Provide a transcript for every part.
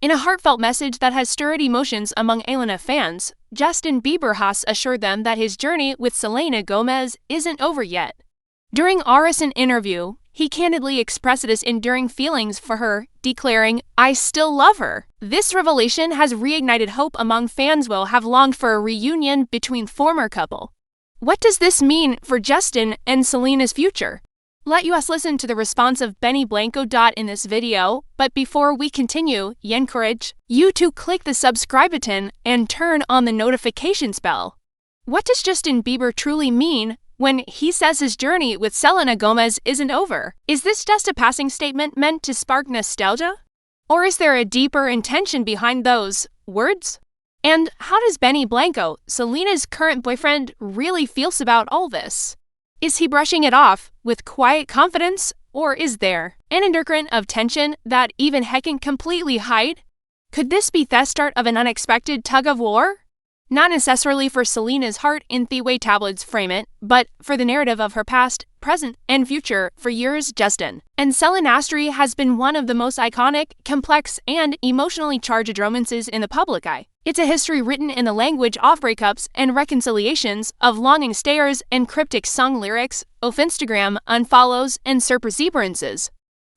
In a heartfelt message that has stirred emotions among Jelena fans, Justin Bieber has assured them that his journey with Selena Gomez isn't over yet. During ISN interview, he candidly expressed his enduring feelings for her, declaring, "I still love her." This revelation has reignited hope among fans who have longed for a reunion between former couple. What does this mean for Justin and Selena's future? Let us listen to the response of Benny Blanco. In this video, but before we continue, I encourage you to click the subscribe button and turn on the notifications bell. What does Justin Bieber truly mean when he says his journey with Selena Gomez isn't over? Is this just a passing statement meant to spark nostalgia? Or is there a deeper intention behind those words? And how does Benny Blanco, Selena's current boyfriend, really feels about all this? Is he brushing it off with quiet confidence, or is there an undercurrent of tension that even he can completely hide? Could this be the start of an unexpected tug-of-war? Not necessarily for Selena's heart in the way tabloids frame it, but for the narrative of her past, present, and future. For years, Justin and Selena's story has been one of the most iconic, complex, and emotionally charged romances in the public eye. It's a history written in the language of breakups and reconciliations, of longing stares and cryptic song lyrics, of Instagram unfollows and surperseverances.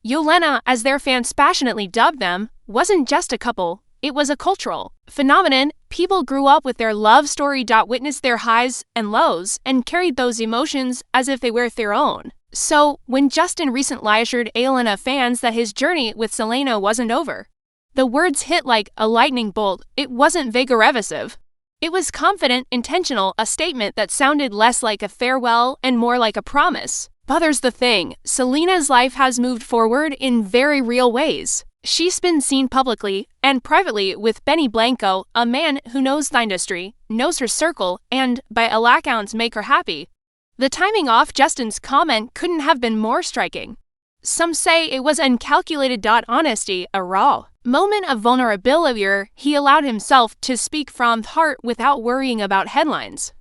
Jelena, as their fans passionately dubbed them, wasn't just a couple, it was a cultural phenomenon. People grew up with their love story, witnessed their highs and lows, and carried those emotions as if they were their own. So, when Justin recently assured Jelena fans that his journey with Selena wasn't over, the words hit like a lightning bolt. It wasn't vague or evasive. It was confident, intentional, a statement that sounded less like a farewell and more like a promise. But there's the thing, Selena's life has moved forward in very real ways. She's been seen publicly and privately with Benny Blanco, a man who knows the industry, knows her circle, and, by all accounts, make her happy. The timing of Justin's comment couldn't have been more striking. Some say it was uncalculated. Honesty, a raw moment of vulnerability. He allowed himself to speak from the heart without worrying about headlines.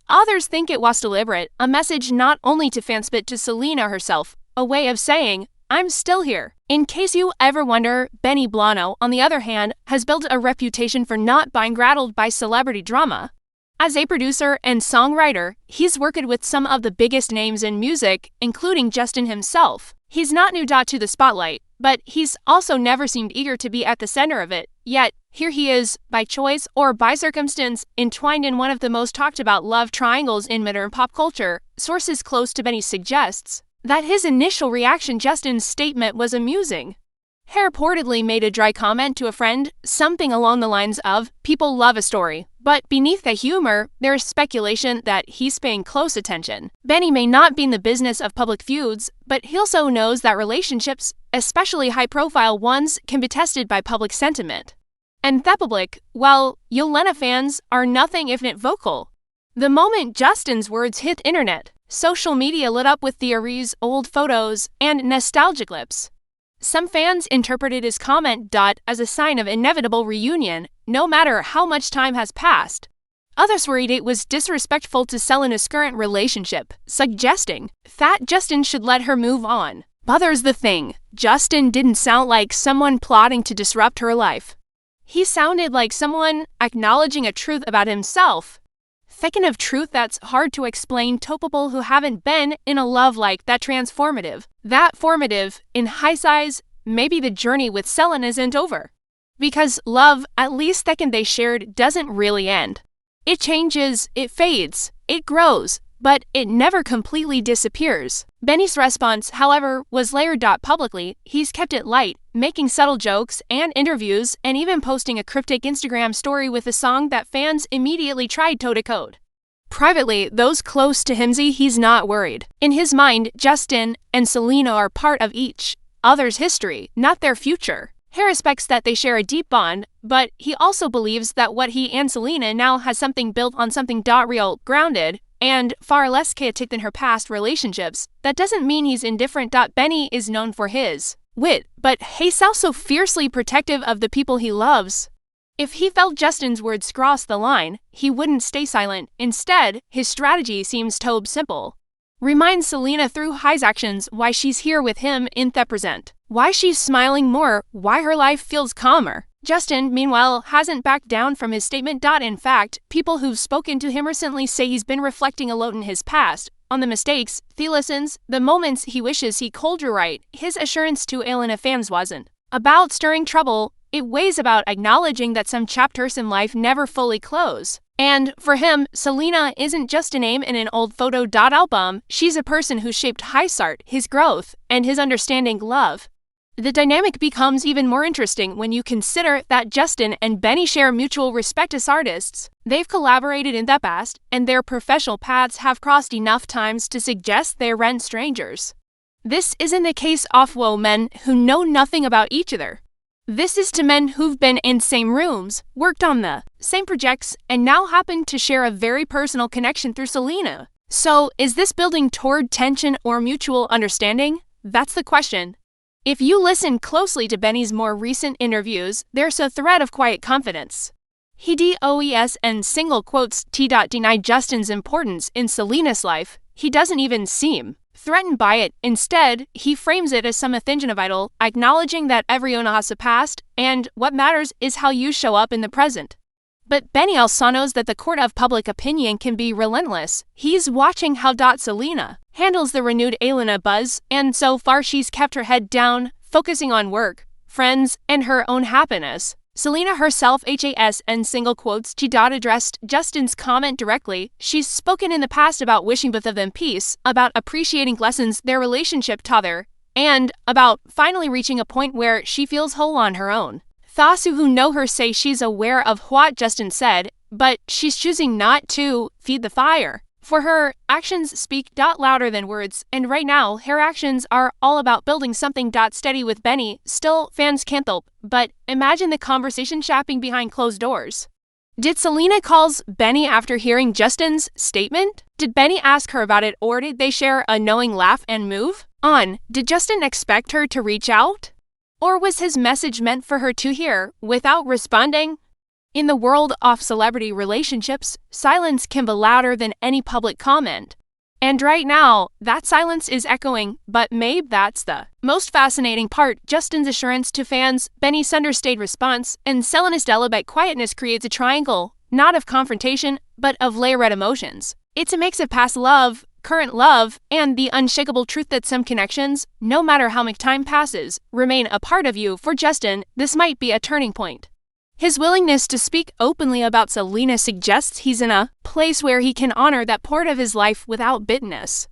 Others think it was deliberate, a message not only to fans but to Selena herself, a way of saying, "I'm still here." In case you ever wonder, Benny Blanco, on the other hand, has built a reputation for not being rattled by celebrity drama. As a producer and songwriter, he's worked with some of the biggest names in music, including Justin himself. He's not new to the spotlight, but he's also never seemed eager to be at the center of it. Yet, here he is, by choice or by circumstance, entwined in one of the most talked about love triangles in modern pop culture. Sources close to Benny suggests that his initial reaction to Justin's statement was amusing. He reportedly made a dry comment to a friend, something along the lines of, "People love a story." But beneath the humor, there is speculation that he's paying close attention. Benny may not be in the business of public feuds, but he also knows that relationships, especially high-profile ones, can be tested by public sentiment. And the public, well, Jelena fans are nothing if not vocal. The moment Justin's words hit internet, social media lit up with theories, old photos, and nostalgic clips. Some fans interpreted his comment as a sign of inevitable reunion, no matter how much time has passed. Others worried it was disrespectful to Selena's current relationship, suggesting that Justin should let her move on. But there's the thing, Justin didn't sound like someone plotting to disrupt her life. He sounded like someone acknowledging a truth about himself. Thinking of truth that's hard to explain to people who haven't been in a love like that transformative, that formative, in high size. Maybe the journey with Selena isn't over. Because love, at least the second they shared, doesn't really end. It changes, it fades, it grows, but it never completely disappears. Benny's response, however, was layered. Publicly, he's kept it light, making subtle jokes and interviews, and even posting a cryptic Instagram story with a song that fans immediately tried to decode. Privately, those close to him say he's not worried. In his mind, Justin and Selena are part of each other's history, not their future. He respects that they share a deep bond, but he also believes that what he and Selena now has something built on something real, grounded, and far less chaotic than her past relationships. That doesn't mean he's indifferent. Benny is known for his wit, but he's also fiercely protective of the people he loves. If he felt Justin's words crossed the line, he wouldn't stay silent. Instead, his strategy seems simple. Remind Selena through his actions why she's here with him in the present, why she's smiling more, why her life feels calmer. Justin, meanwhile, hasn't backed down from his statement. In fact, people who've spoken to him recently say he's been reflecting a lot in his past, on the mistakes, the lessons, the moments he wishes he could rewrite. His assurance to Jelena fans wasn't about stirring trouble, it was about acknowledging that some chapters in life never fully close. And for him, Selena isn't just a name in an old photo album, she's a person who shaped his art, his growth, and his understanding love. The dynamic becomes even more interesting when you consider that Justin and Benny share mutual respect as artists. They've collaborated in the past, and their professional paths have crossed enough times to suggest they aren't strangers. This isn't the case of men who know nothing about each other. This is to men who've been in same rooms, worked on the same projects, and now happen to share a very personal connection through Selena. So, is this building toward tension or mutual understanding? That's the question. If you listen closely to Benny's more recent interviews, there's a thread of quiet confidence. He denied Justin's importance in Selena's life. He doesn't even seem threatened by it. Instead, he frames it as some attention vital, acknowledging that everyone has a past, and what matters is how you show up in the present. But Benny also knows that the court of public opinion can be relentless. He's watching how Selena handles the renewed Jelena buzz, and so far she's kept her head down, focusing on work, friends, and her own happiness. Selena herself addressed Justin's comment directly. She's spoken in the past about wishing both of them peace, about appreciating lessons their relationship taught her, and about finally reaching a point where she feels whole on her own. Those who know her say she's aware of what Justin said, but she's choosing not to feed the fire. For her, actions speak louder than words, and right now, her actions are all about building something steady with Benny. Still, fans can't help but imagine the conversation happening behind closed doors. Did Selena calls Benny after hearing Justin's statement? Did Benny ask her about it, or did they share a knowing laugh and move on? Did Justin expect her to reach out? Or was his message meant for her to hear without responding? In the world of celebrity relationships, silence can be louder than any public comment. And right now, that silence is echoing, but maybe that's the most fascinating part. Justin's assurance to fans, Benny's understated response, and Selena's deliberate quietness creates a triangle, not of confrontation, but of layered emotions. It's a mix of past love, current love, and the unshakable truth that some connections, no matter how much time passes, remain a part of you. For Justin, this might be a turning point. His willingness to speak openly about Selena suggests he's in a place where he can honor that part of his life without bitterness.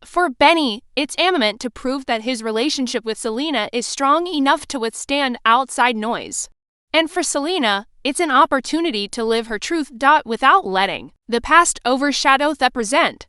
For Benny, it's imminent to prove that his relationship with Selena is strong enough to withstand outside noise. And for Selena, it's an opportunity to live her truth without letting the past overshadow the present.